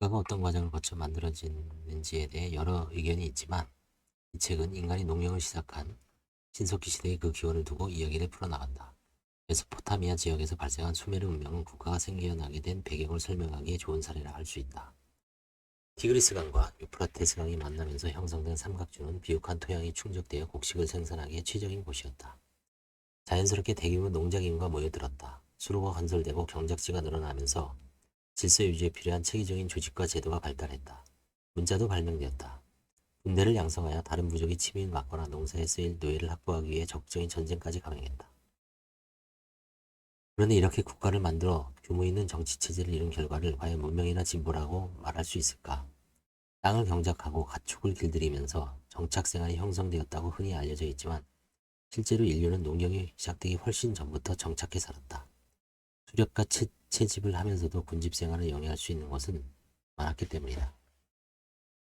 국가가 어떤 과정을 거쳐 만들어지는지에 대해 여러 의견이 있지만 이 책은 인간이 농경을 시작한 신석기 시대의 그 기원을 두고 이야기를 풀어나간다. 메소포타미아 지역에서 발생한 수메르 문명은 국가가 생겨나게 된 배경을 설명하기에 좋은 사례라 할 수 있다. 티그리스 강과 유프라테스 강이 만나면서 형성된 삼각주는 비옥한 토양이 충족되어 곡식을 생산하기에 최적인 곳이었다. 자연스럽게 대규모 농작인구가 모여들었다. 수로가 건설되고 경작지가 늘어나면서 질서 유지에 필요한 체계적인 조직과 제도가 발달했다. 문자도 발명되었다. 군대를 양성하여 다른 부족의 침입을 막거나 농사에 쓰일 노예를 확보하기 위해 적극적인 전쟁까지 감행했다. 그런데 이렇게 국가를 만들어 규모 있는 정치 체제를 이룬 결과를 과연 문명이나 진보라고 말할 수 있을까? 땅을 경작하고 가축을 길들이면서 정착생활이 형성되었다고 흔히 알려져 있지만 실제로 인류는 농경이 시작되기 훨씬 전부터 정착해 살았다. 수렵과 채집을 하면서도 군집 생활을 영위할 수 있는 것은 많았기 때문이다.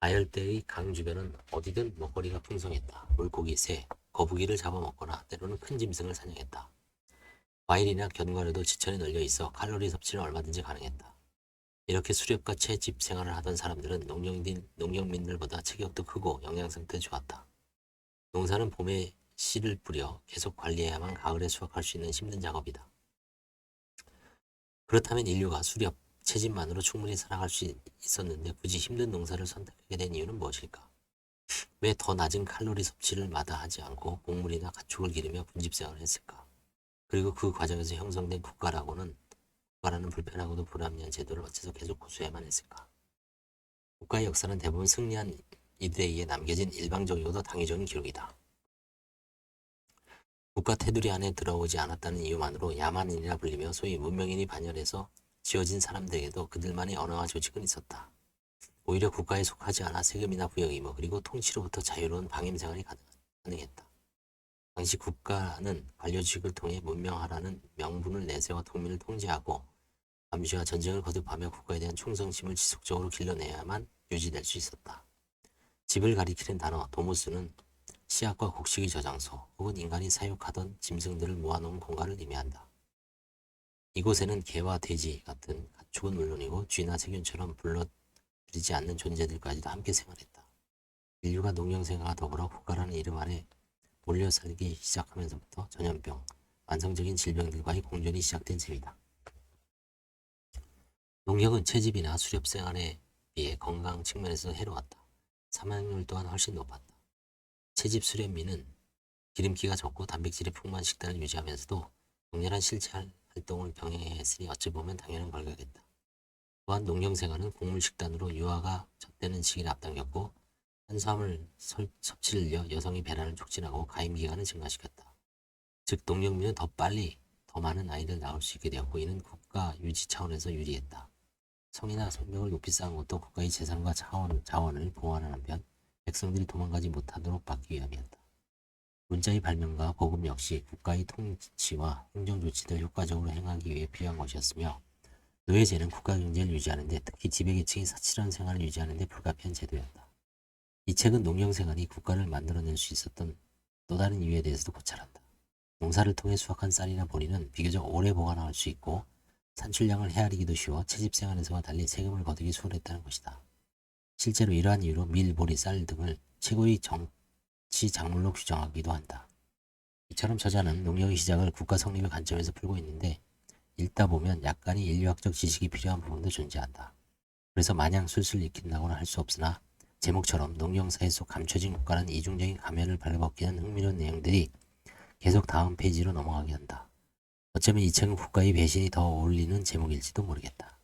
아열대의 강 주변은 어디든 먹거리가 풍성했다. 물고기, 새, 거북이를 잡아먹거나 때로는 큰 짐승을 사냥했다. 과일이나 견과류도 지천에 널려 있어 칼로리 섭취는 얼마든지 가능했다. 이렇게 수렵과 채집 생활을 하던 사람들은 농경민들보다 체격도 크고 영양 상태 좋았다. 농사는 봄에 씨를 뿌려 계속 관리해야만 가을에 수확할 수 있는 힘든 작업이다. 그렇다면 인류가 수렵, 채집만으로 충분히 살아갈 수 있었는데 굳이 힘든 농사를 선택하게 된 이유는 무엇일까? 왜 더 낮은 칼로리 섭취를 마다하지 않고 곡물이나 가축을 기르며 군집생활을 했을까? 그리고 그 과정에서 형성된 국가라는 불편하고도 불합리한 제도를 어째서 계속 고수해야만 했을까? 국가의 역사는 대부분 승리한 이들에 의해 남겨진 일방적이고도 당위적인 기록이다. 국가 테두리 안에 들어오지 않았다는 이유만으로 야만인이라 불리며 소위 문명인이 반열해서 지어진 사람들에게도 그들만의 언어와 조직은 있었다. 오히려 국가에 속하지 않아 세금이나 부역 의무 그리고 통치로부터 자유로운 방임 생활이 가능했다. 당시 국가는 관료직을 통해 문명하라는 명분을 내세워 통민을 통제하고 감시와 전쟁을 거듭하며 국가에 대한 충성심을 지속적으로 길러내야만 유지될 수 있었다. 집을 가리키는 단어 도무스는 씨앗과 곡식의 저장소 혹은 인간이 사육하던 짐승들을 모아놓은 공간을 의미한다. 이곳에는 개와 돼지 같은 가축은 물론이고 쥐나 세균처럼 불러들이지 않는 존재들까지도 함께 생활했다. 인류가 농경생활과 더불어 국가라는 이름 아래 몰려 살기 시작하면서부터 전염병, 만성적인 질병들과의 공존이 시작된 셈이다. 농경은 채집이나 수렵 생활에 비해 건강 측면에서 해로웠다. 사망률 또한 훨씬 높았다. 채집 수렵민은 기름기가 적고 단백질이 풍부한 식단을 유지하면서도 격렬한 실체 활동을 병행해야 했으니 어찌 보면 당연한 결과겠다. 또한 농경 생활은 곡물 식단으로 유아가 젖되는 시기를 앞당겼고 탄수화물 섭취를 늘려 여성의 배란을 촉진하고 가임 기간을 증가시켰다. 즉 농경민은 더 빨리 더 많은 아이를 낳을 수 있게 되었고 이는 국가 유지 차원에서 유리했다. 성이나 성벽을 높이 쌓은 것도 국가의 재산과 자원을 보호하는 한편 백성들이 도망가지 못하도록 막기 위함이었다. 문자의 발명과 보급 역시 국가의 통치와 행정조치를 효과적으로 행하기 위해 필요한 것이었으며 노예제는 국가 경제를 유지하는 데 특히 지배계층이 사치한 생활을 유지하는 데 불가피한 제도였다. 이 책은 농경생활이 국가를 만들어낼 수 있었던 또 다른 이유에 대해서도 고찰한다. 농사를 통해 수확한 쌀이나 보리는 비교적 오래 보관할 수 있고 산출량을 헤아리기도 쉬워 채집 생활에서와 달리 세금을 거두기 수월했다는 것이다. 실제로 이러한 이유로 밀, 보리, 쌀 등을 최고의 정치 작물로 규정하기도 한다. 이처럼 저자는 농경의 시작을 국가 성립의 관점에서 풀고 있는데 읽다 보면 약간의 인류학적 지식이 필요한 부분도 존재한다. 그래서 마냥 술술 읽힌다고는 할 수 없으나 제목처럼 농경사회 속 감춰진 국가라는 이중적인 가면을 발라벗기는 흥미로운 내용들이 계속 다음 페이지로 넘어가게 한다. 어쩌면 이 책은 국가의 배신이 더 어울리는 제목일지도 모르겠다.